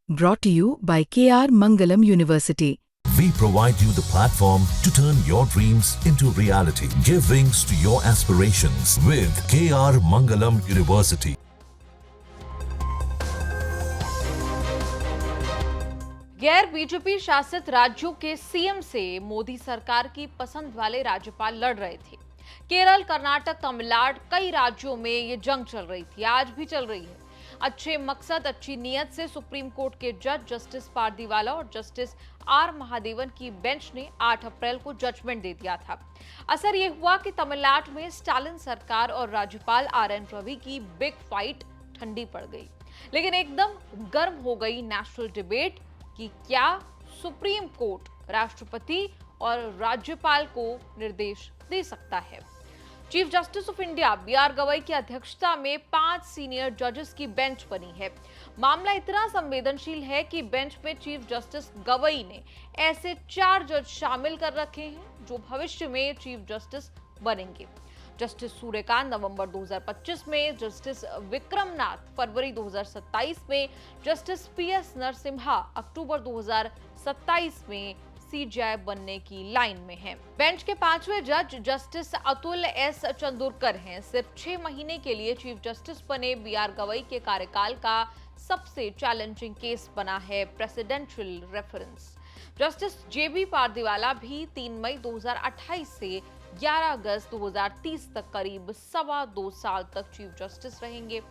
Brought to you by KR Mangalam University. We provide you the platform to turn your dreams into reality. Give wings to your aspirations with KR Mangalam University. गैर BJP शासित राज्यों के CM से मोदी सरकार की पसंद वाले राज्यपाल लड़ रहे थे। केरल, कर्नाटक, तमिलनाडु, कई राज्यों में ये जंग चल रही थी, आज भी चल रही है। अच्छे मकसद, अच्छी नीयत से सुप्रीम कोर्ट के जज जस्टिस पारदीवाला और जस्टिस आर महादेवन की बेंच ने 8 अप्रैल को जजमेंट दे दिया था। असर ये हुआ कि तमिलनाडु में स्टालिन सरकार और राज्यपाल RN रवि की बिग फाइट ठंडी पड़ गई, लेकिन एकदम गर्म हो गई नेशनल डिबेट कि क्या सुप्रीम कोर्ट राष्ट्रपति और राज्यपाल को निर्देश दे सकता है। Chief justice of India BR Gavai की अध्यक्षता में 5 सीनियर जजेस की बेंच बनी है। मामला इतना संवेदनशील है कि बेंच में चीफ जस्टिस गवई ने ऐसे 4 जज शामिल कर रखे हैं जो भविष्य में चीफ जस्टिस बनेंगे। जस्टिस सूर्यकांत नवंबर 2025 में, जस्टिस विक्रमनाथ फरवरी 2027 में, जस्टिस PS नरसिम्हा अक्टूबर 2027 में CJI बनने की लाइन में हैं। बेंच के 5वें जज जस्टिस अतुल S चंदुरकर हैं। सिर्फ 6 महीने के लिए चीफ जस्टिस बने BR गवई के कार्यकाल का सबसे चैलेंजिंग केस बना है presidential reference. Justice JB Pardiwala भी 3 मई 2028 से 11 अगस्त 2030 तक करीब 2.25 साल तक चीफ जस्टिस रहेंगे।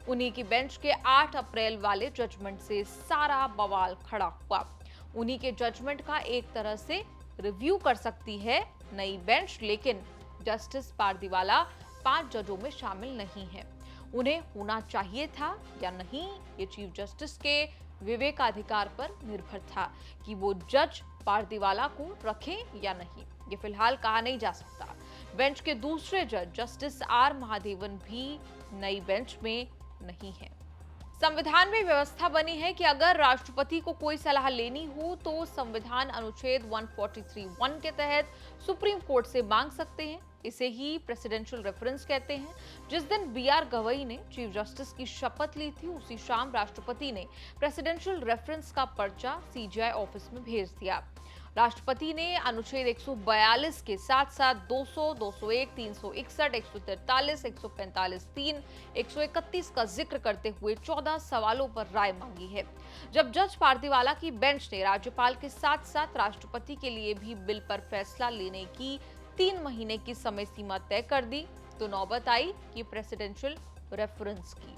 उन्हीं की बेंच के 8 अप्रैल वाले जजमेंट से सारा बवाल खड़ा हुआ। उन्हीं के जजमेंट का एक तरह से रिव्यू कर सकती है नई बेंच, लेकिन जस्टिस पारदीवाला 5 जजों में शामिल नहीं है। उन्हें होना चाहिए था या नहीं, ये चीफ जस्टिस के विवेकाधिकार पर निर्भर था कि वो जज पारदीवाला को रखें या नहीं। ये फिलहाल कहा नहीं जा सकता। बेंच के दूसरे जज जस्टिस आर महादेवन भी नई बेंच में नहीं है। संविधान में व्यवस्था बनी है कि अगर राष्ट्रपति को कोई सलाह लेनी हो तो संविधान अनुच्छेद 143(1) के तहत सुप्रीम कोर्ट से मांग सकते हैं। इसे ही प्रेसिडेंशियल रेफरेंस कहते हैं। जिस दिन BR गवई ने चीफ जस्टिस की शपथ ली थी, उसी शाम राष्ट्रपति ने प्रेसिडेंशियल रेफरेंस का पर्चा CJI ऑफिस में भेज दिया। राष्ट्रपति ने अनुच्छेद 142 के साथ साथ 200, 201, 361, 143, 145(3), 131 का जिक्र करते हुए 14 सवालों पर राय मांगी है। जब जज पारदीवाला की बेंच ने राज्यपाल के साथ साथ राष्ट्रपति के लिए भी बिल पर फैसला लेने की 3 महीने की समय सीमा तय कर दी, तो नौबत आई कि प्रेसिडेंशियल रेफरेंस की।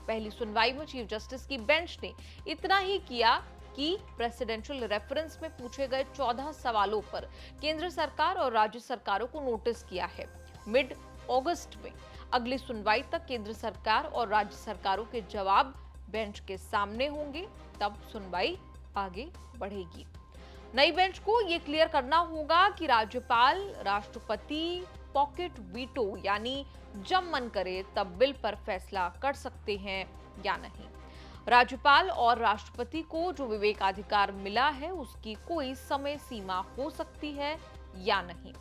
पहली सुनवाई में चीफ जस्टिस की बेंच ने इतना ही किया कि प्रेसिडेंशियल रेफरेंस में पूछे गए 14 सवालों पर केंद्र सरकार और राज्य सरकारों को नोटिस किया है। मिड अगस्त में अगली सुनवाई तक केंद्र सरकार और राज्य सरकारों के जवाब बेंच के सामने होंगे, तब सुनवाई आगे बढ़ेगी। नई बेंच को यह क्लियर करना होगा कि राज्यपाल, राष्ट्रपति पॉकेट वीटो यानी जब मन करे तब बिल पर फैसला कर सकते हैं या नहीं। राज्यपाल और राष्ट्रपति को जो विवेकाधिकार मिला है उसकी कोई समय सीमा हो सकती है या नहीं।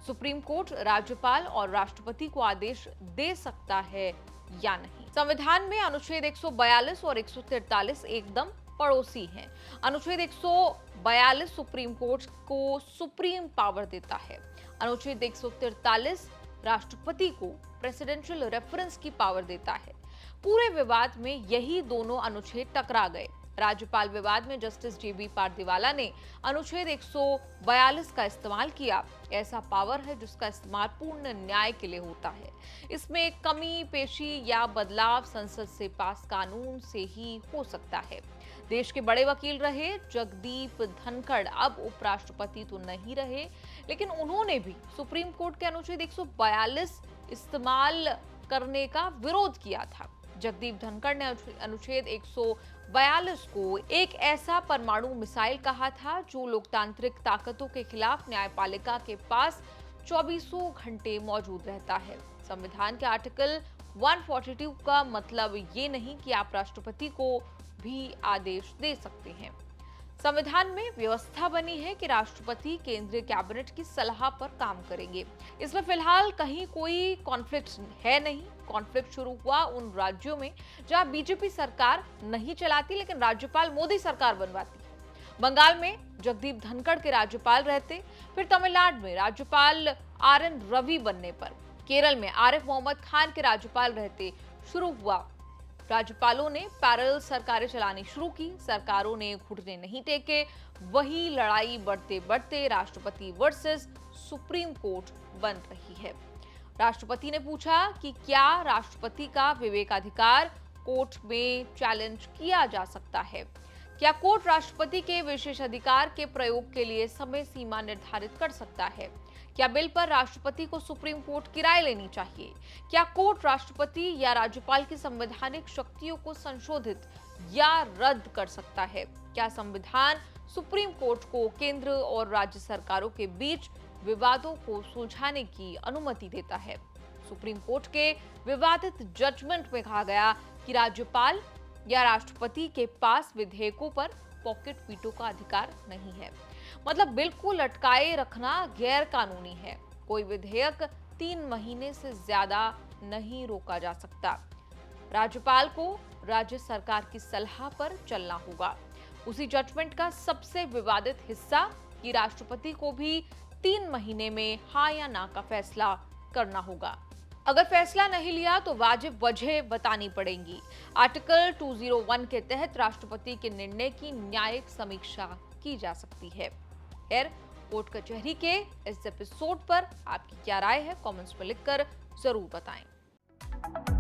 सुप्रीम कोर्ट राज्यपाल और राष्ट्रपति को आदेश दे सकता है या नहीं। संविधान में अनुच्छेद 142 और 143 एकदम पड़ोसी हैं। अनुच्छेद 142 सुप्रीम कोर्ट को सुप्रीम पावर देता है। अनुच्छेद 143 राष्ट्रपति को प्रेसिडेंशियल रेफरेंस की पावर देता है। पूरे विवाद में यही दोनों अनुच्छेद टकरा गए। राज्यपाल विवाद में जस्टिस JB पारदीवाला ने अनुच्छेद 142 का इस्तेमाल किया। ऐसा पावर है जिसका इस्तेमाल पूर्ण न्याय के लिए होता है। इसमें कमी पेशी या बदलाव संसद से पास कानून से ही हो सकता है। देश के बड़े वकील रहे जगदीप धनखड़ अब उपराष्ट्रपति तो नहीं रहे, लेकिन उन्होंने भी सुप्रीम कोर्ट के अनुच्छेद 142 इस्तेमाल करने का विरोध किया था। जगदीप धनखड़ ने अनुच्छेद 142 को एक ऐसा परमाणु मिसाइल कहा था जो लोकतांत्रिक ताकतों के खिलाफ न्यायपालिका के पास 24 घंटे मौजूद रहता है। संविधान के आर्टिकल 142 का मतलब ये नहीं कि आप राष्ट्रपति को भी आदेश दे सकते हैं। संविधान में व्यवस्था बनी है कि राष्ट्रपति केंद्रीय कैबिनेट की सलाह पर काम करेंगे। इसमें फिलहाल कहीं कोई कॉन्फ्लिक्ट है नहीं। कॉन्फ्लिक्ट शुरू हुआ उन राज्यों में जहां बीजेपी सरकार नहीं चलाती लेकिन राज्यपाल मोदी सरकार बनवाती है। बंगाल में जगदीप धनखड़ के राज्यपाल रहते, फिर तमिलनाडु में राज्यपाल RN रवि बनने पर केरल में आरिफ मोहम्मद खान के राज्यपाल रहते शुरू हुआ। राज्यपालों ने पैरेलल सरकारें चलानी शुरू की। सरकारों ने घुटने नहीं टेके। वही लड़ाई बढ़ते बढ़ते राष्ट्रपति वर्सेस सुप्रीम कोर्ट बन रही है। राष्ट्रपति ने पूछा कि क्या राष्ट्रपति का विवेकाधिकार कोर्ट में चैलेंज किया जा सकता है? क्या कोर्ट राष्ट्रपति के विशेषाधिकार के प्रयोग के लिए समय सीमा निर्धारित कर सकता है? क्या बिल पर राष्ट्रपति को सुप्रीम कोर्ट की राय लेनी चाहिए? क्या कोर्ट राष्ट्रपति या राज्यपाल की संवैधानिक शक्तियों को संशोधित या रद्द कर सकता है? क्या संविधान सुप्रीम कोर्ट को केंद्र और राज्य सरकारों के बीच विवादों को सुलझाने की अनुमति देता है? सुप्रीम कोर्ट के विवादित जजमेंट में कहा गया कि राज्यपाल या राष्ट्रपति के पास विधेयकों पर पॉकेट वीटो का अधिकार नहीं है। मतलब बिल्कुल लटकाए रखना गैर कानूनी है। कोई विधेयक 3 महीने से ज्यादा नहीं रोका जा सकता। राज्यपाल को राज्य सरकार की सलाह पर चलना होगा। उसी जजमेंट का सबसे विवादित हिस्सा कि राष्ट्रपति को भी 3 महीने में हाँ या ना का फैसला करना होगा। अगर फैसला नहीं लिया तो वाजिब वजह बतानी पड़ेगी। आर्टिकल 201 के तहत राष्ट्रपति के निर्णय की न्यायिक समीक्षा की जा सकती है। खैर, कोर्ट कचहरी के इस एपिसोड पर आपकी क्या राय है? कमेंट्स में लिखकर जरूर बताएं।